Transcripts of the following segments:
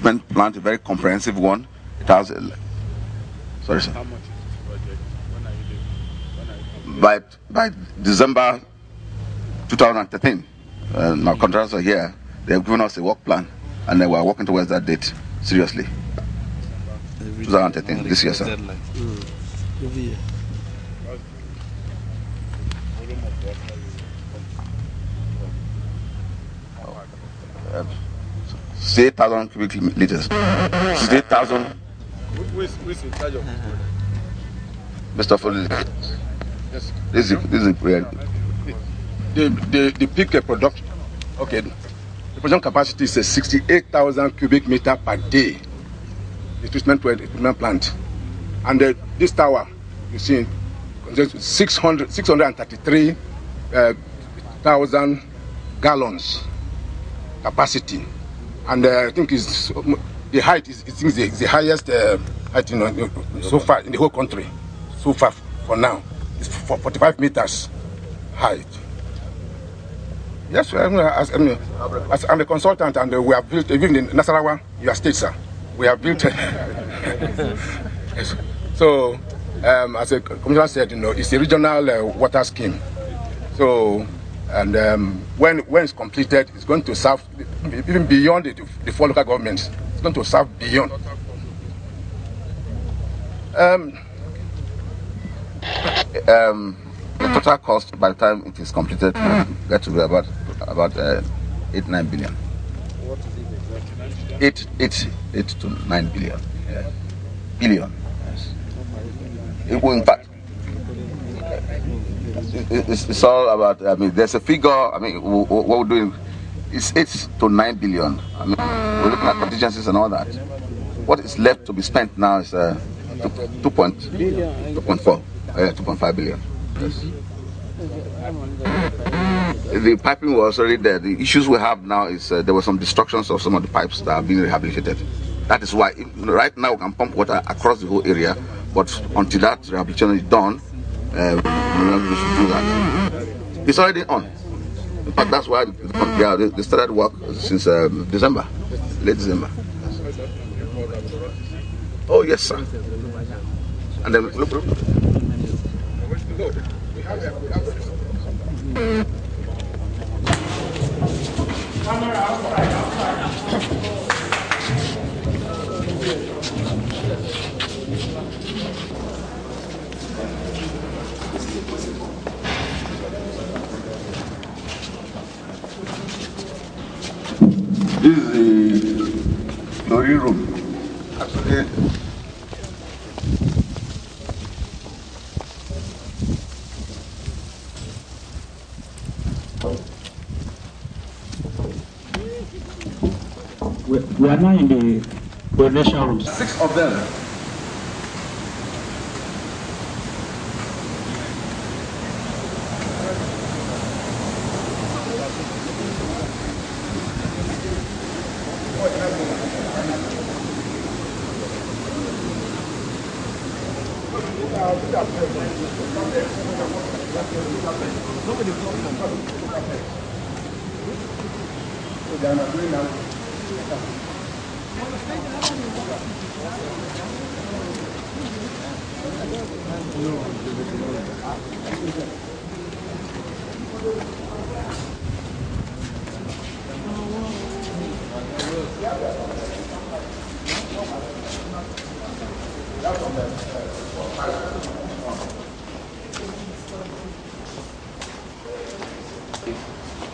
treatment plant, a very comprehensive one. It has sorry, sir. How much is this project? When are you By December 2013, my contractors are here. They have given us a work plan, and then we are working towards that date seriously. 2013, this year, sir. Uh, 68,000 cubic liters. 68,000. Who is in charge of Mr. Foley. Yes. This is the peak production? Okay. The production capacity is 68,000 cubic meter per day. The treatment plant. And this tower, you see, 633,000 gallons capacity. And I think the height is the highest height so far in the whole country. So far for now, it's 45 meters height. Yes, I'm a consultant, and we have built, even in Nasarawa, your state, sir, we have built. Yes. So, as a commissioner said, it's a regional water scheme. So, and when it's completed, it's going to serve even beyond the 4 local governments. It's going to serve beyond. The total cost by the time it is completed get to be about 8-9 billion. What is it exactly? 8 to 9 billion. Yeah. Billion. Yes. In fact, it's all about. I mean, there's a figure. I mean, what we're doing is 8 to 9 billion. I mean, we're looking at contingencies and all that. What is left to be spent now is 2.5 billion. Yes. The piping was already there. The issues we have now is there were some destructions of some of the pipes that are being rehabilitated. That is why right now we can pump water across the whole area, but until that rehabilitation is done, we should do that. It's already on. In fact, that's why they started work since December, late December. Oh yes, sir. And then look. This is the Warri room. Actually, we are now in the coordination room. 6 of them.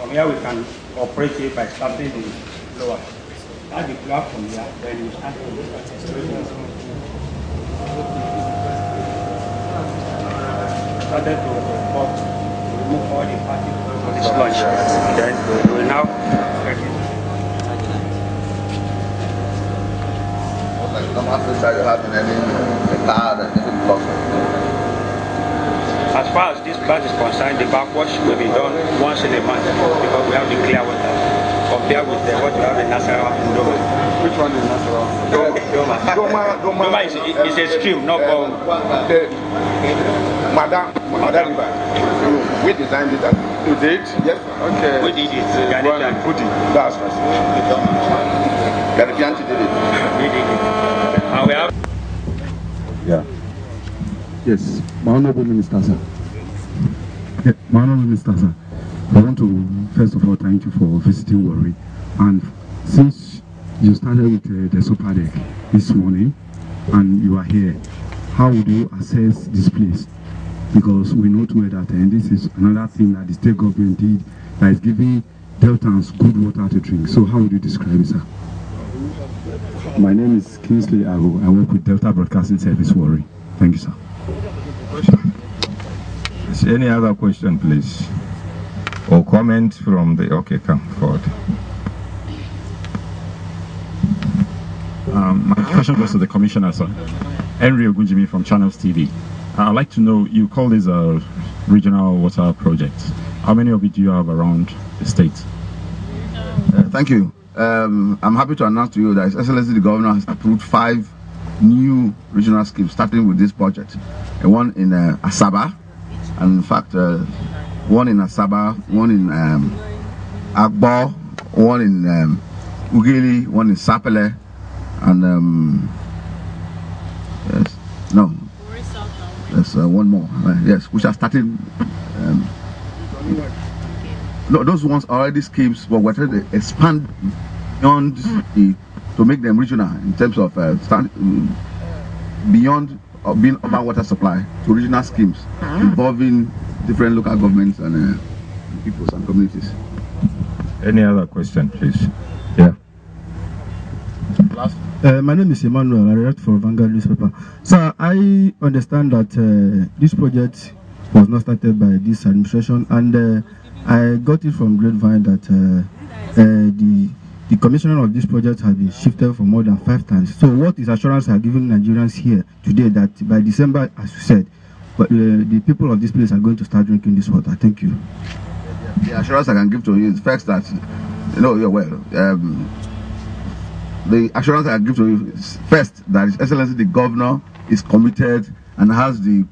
From here we can operate it by starting the blower. Start the blower from here, then you start to started to remove all the particles of the sludge. Then we will now Like the master side you have in any car and any block. as far as this plant is concerned, the backwash will be done once in a month because we have the clear water. Compared with what you have in Nasarawa and Doma. Which one is natural? Doma is a stream, not bomb. Madam River. We designed it. You did? Yes. Okay. We did it. That's right. Garipianti did it. We did it. And we have. Yeah. Yes, my Honorable Minister, sir. Yeah, my Honorable Minister, sir. I want to first of all thank you for visiting Warri. And since you started with the super deck this morning and you are here, how would you assess this place? Because we know too that this is another thing that the state government did that is giving Deltans good water to drink. So how would you describe it, sir? My name is Kingsley Ago. I work with Delta Broadcasting Service, Warri. Thank you, sir. Is any other question, please? Or comment from the... Okay, come forward. My question goes to the commissioner, sir. Henry Ogunjimi from Channels TV. I'd like to know, you call this a regional water project. How many of it do you have around the state? Thank you. I'm happy to announce to you that His Excellency the Governor has approved 5 new regional schemes starting with this budget. One in Asaba, and in fact one in Asaba, one in Agbo, one in Ugili, one in Sapele, and yes, no, there's one more, yes, which are starting. No, those ones are already schemes, but we're trying to expand beyond to make them regional in terms of beyond being urban water supply to regional schemes involving different local governments and peoples and communities. Any other question, please? Yeah. My name is Emmanuel. I write for Vanguard newspaper. So I understand that this project was not started by this administration, and I got it from Grapevine that the commissioner of this project has been shifted for more than 5 times. So what is assurance are giving Nigerians here today that by December, as you said, the people of this place are going to start drinking this water? Thank you. The assurance I can give to you is first that, you know, you're well. The assurance I can give to you is first that His Excellency the Governor is committed and has the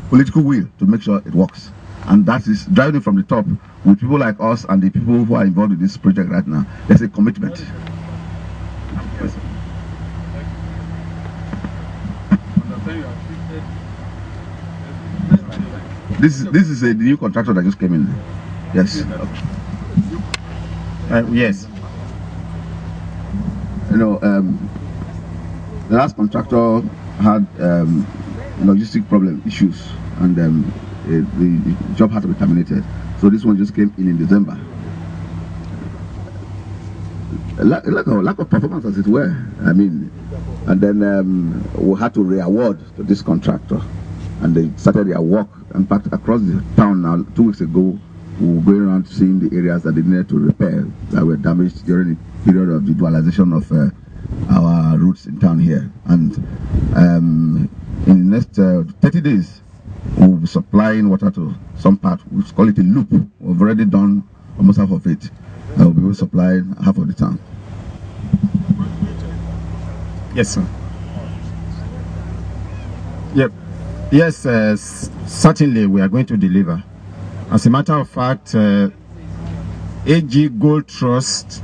political will to make sure it works. And that is driving from the top with people like us and the people who are involved in this project right now. There's a commitment. This is a new contractor that just came in. Yes. Yes. You know, the last contractor had logistic problem issues, and the job had to be terminated. So this one just came in December. Lack of performance, as it were. I mean, and then we had to re-award to this contractor, and they started their work. In fact, across the town now, 2 weeks ago, we were going around seeing the areas that they needed to repair that were damaged during the period of the dualization of our routes in town here. And in the next 30 days, we'll be supplying water to some part. We call it a loop. We've already done almost half of it. We'll be able to supply half of the town. Yes, sir. Yep. Yes, certainly we are going to deliver. As a matter of fact, AG Gold Trust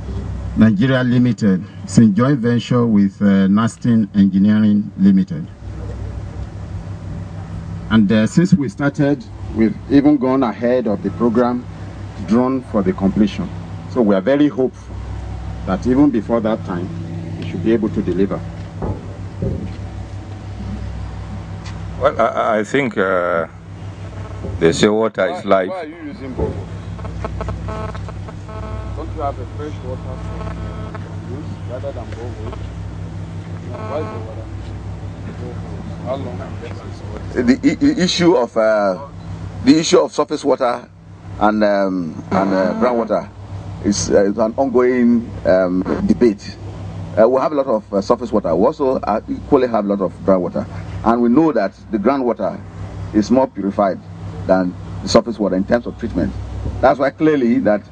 Nigeria Limited is in joint venture with Nastin Engineering Limited. And since we started, we've even gone ahead of the program drawn for the completion. So we are very hopeful that even before that time, we should be able to deliver. Well, I think they say water is life. Why are you using both? Don't you have a fresh water for use rather than borehole? Why is the water? How long? The issue of surface water and groundwater is an ongoing debate. We have a lot of surface water. We also equally have a lot of groundwater, and we know that the groundwater is more purified than the surface water in terms of treatment. That's why clearly that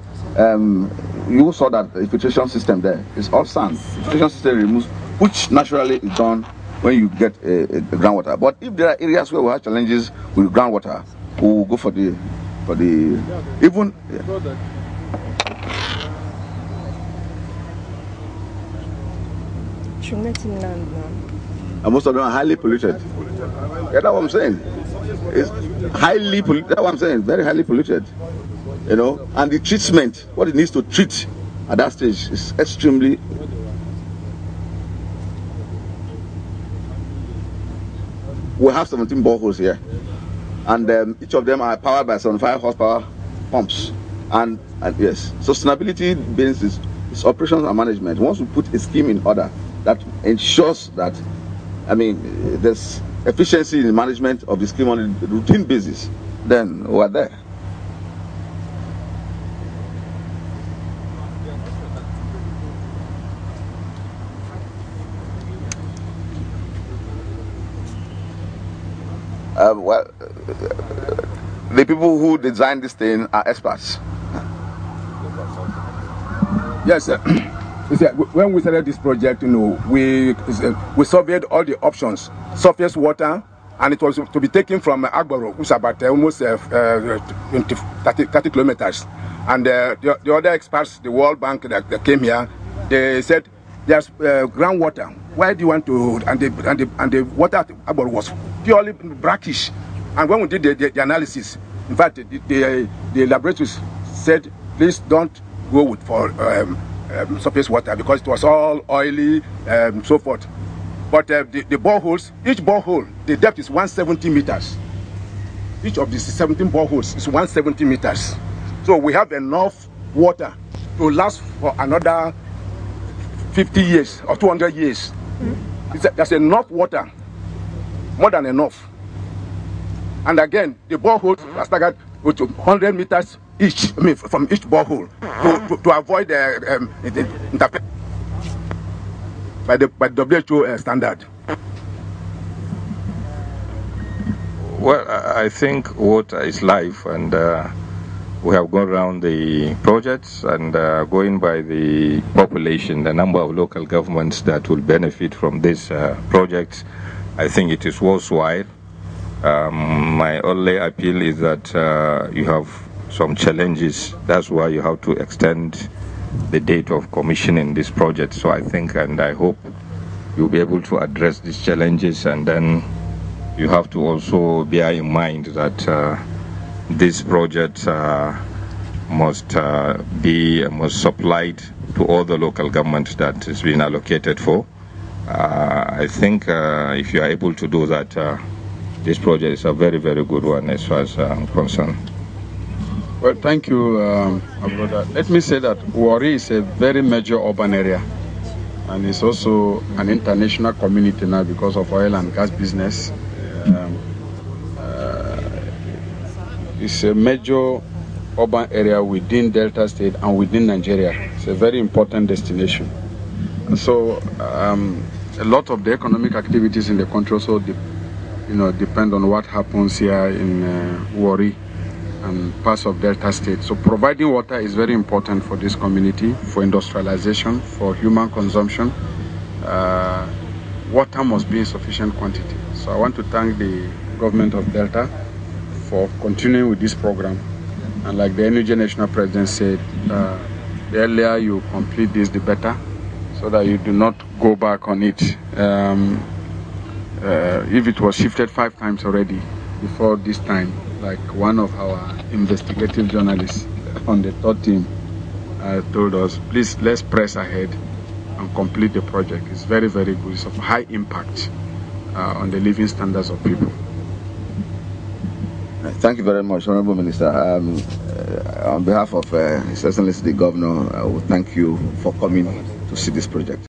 you saw that the filtration system there is all sand. The filtration system removes, which naturally is done when you get a groundwater. But if there are areas where we have challenges with groundwater, we'll go for the even. should let him land now. And most of them are highly polluted. Yeah, that's what I'm saying. It's highly polluted. That's what I'm saying. Very highly polluted. You know, and the treatment, what it needs to treat at that stage is extremely. We have 17 boreholes here, and each of them are powered by 75 horsepower pumps. And yes, sustainability means is operations and management. Once we put a scheme in order that ensures that, I mean, there's efficiency in the management of the scheme on a routine basis, then we're there. The people who designed this thing are experts. Yes, sir. When we started this project, you know, we surveyed all the options, surface water, and it was to be taken from Agboro, which is about almost 30 kilometers. And the other experts, the World Bank that came here, they said there's groundwater. Why do you want to? And the water at Agboro was purely brackish. And when we did the analysis, in fact, the laboratories said, please don't go for surface water because it was all oily and so forth. But the boreholes, each borehole, the depth is 170 meters. Each of these 17 boreholes is 170 meters. So we have enough water to last for another 50 years or 200 years. There's enough water, more than enough. And again, the boreholes are staggered with 100 meters each, I mean, from each borehole to avoid the interference by the WHO standard. Well, I think water is life, and we have gone around the projects, and going by the population, the number of local governments that will benefit from this project, I think it is worthwhile. My only appeal is that you have some challenges. That's why you have to extend the date of commissioning this project. So I think, and I hope, you'll be able to address these challenges. And then you have to also bear in mind that this project must supplied to all the local government that is being allocated for. I think if you are able to do that, this project is a very, very good one as far as I'm concerned. Well, thank you, my brother. Let me say that Warri is a very major urban area, and it's also an international community now because of oil and gas business. It's a major urban area within Delta State and within Nigeria. It's a very important destination. And so a lot of the economic activities in the country also depend on what happens here in Warri and parts of Delta State. So providing water is very important for this community, for industrialization, for human consumption. Water must be in sufficient quantity. So I want to thank the government of Delta for continuing with this program. And like the Energy National President said, the earlier you complete this, the better, so that you do not go back on it. If it was shifted 5 times already before this time, like one of our investigative journalists on the 3rd team told us, please, let's press ahead and complete the project. It's very, very good. It's of high impact on the living standards of people. Thank you very much, Honorable Minister. On behalf of His Excellency the Governor, I will thank you for coming to see this project.